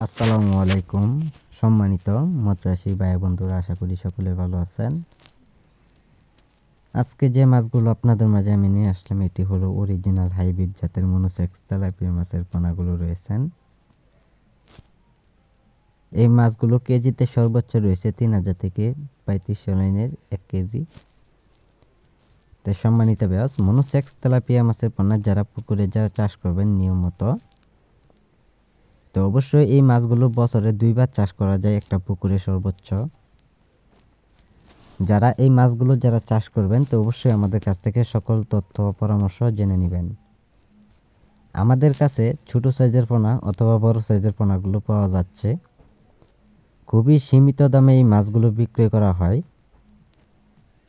আসসালামু আলাইকুম সম্মানিত মৎস্যচাষী ভাই বন্ধুরা, আশা করি সকলে ভালো আছেন। আজকে যে মাছগুলো আপনাদের মাঝে আমি নিয়ে আসলাম এটি হলো অরিজিনাল হাইব্রিড জাতের মনোসেক্স তেলাপিয়া মাছের পোনাগুলো রয়েছেন। এই মাছগুলো কেজিতে সর্বোচ্চ রয়েছে 3000 থেকে 3500 লাইনের 1 কেজি। তাই সম্মানিত ব্যাস মনোসেক্স তেলাপিয়া মাছের পোনা যারা পুকুরে যারা চাষ করবেন নিয়মিত, তো অবশ্যই এই মাছগুলো বছরে 2 বার চাষ করা যায় একটা পুকুরে সর্বোচ্চ। যারা এই মাছগুলো যারা চাষ করবেন তো অবশ্যই আমাদের কাছ থেকে সকল তথ্য পরামর্শ জেনে নেবেন। আমাদের কাছে ছোট সাইজের পোনা অথবা বড় সাইজের পোনাগুলো পাওয়া যাচ্ছে। খুবই সীমিত দামে এই মাছগুলো বিক্রি করা হয়।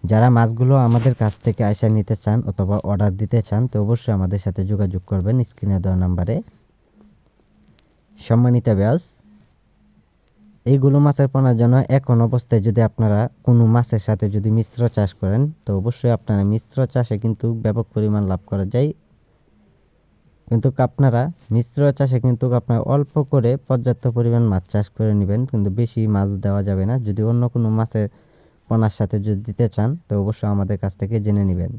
যারা মাছগুলো আমাদের কাছ থেকে আইসা নিতে চান অথবা অর্ডার দিতে চান তো অবশ্যই আমাদের সাথে যোগাযোগ করবেন স্ক্রিনে দেওয়া নাম্বারে। সম্মানিত ব্যাস এইগুলো মাছের পোনার জন্য এখন অবস্থায় যদি আপনারা কোনো মাছের সাথে যদি মিশ্র চাষ করেন তো অবশ্যই আপনারা মিশ্র চাষে কিন্তু ব্যাপক পরিমাণ লাভ করা যায়। কিন্তু আপনারা মিশ্র চাষে কিন্তু আপনারা অল্প করে পর্যাপ্ত পরিমাণ মাছ চাষ করে নেবেন, কিন্তু বেশি মাছ দেওয়া যাবে না। যদি অন্য কোনো মাছের পোনার সাথে যদি দিতে চান তো অবশ্যই আমাদের কাছ থেকে জেনে নেবেন।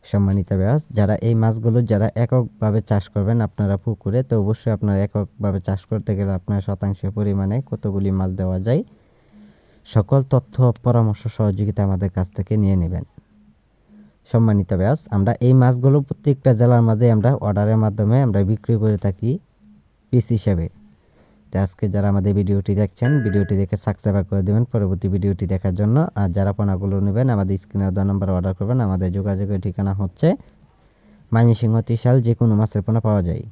সম্মানিত ব্যাস যারা এই মাছগুলো যারা এককভাবে চাষ করবেন আপনারা পুকুরে, তো অবশ্যই আপনারা এককভাবে চাষ করতে গেলে আপনার শতাংশ পরিমাণে কতগুলি মাছ দেওয়া যায় সকল তথ্য পরামর্শ সহযোগিতা আমাদের কাছ থেকে নিয়ে নেবেন। সম্মানিত ব্যাস আমরা এই মাছগুলো প্রত্যেকটা জেলার মাঝে আমরা অর্ডারের মাধ্যমে আমরা বিক্রি করে থাকি পিস হিসেবে। তো আজকে যারা আমাদের ভিডিওটি দেখছেন ভিডিওটি দেখে সাবস্ক্রাইব করে দেবেন পরবর্তী ভিডিওটি দেখার জন্য। আর যারা পোনাগুলো নেবেন আমাদের স্ক্রিনে দেওয়া নাম্বারে অর্ডার করবেন। আমাদের যোগাযোগের ঠিকানা হচ্ছে ময়মনসিংহ ত্রিশাল, যে কোনো মাছের পোনা পাওয়া যায়।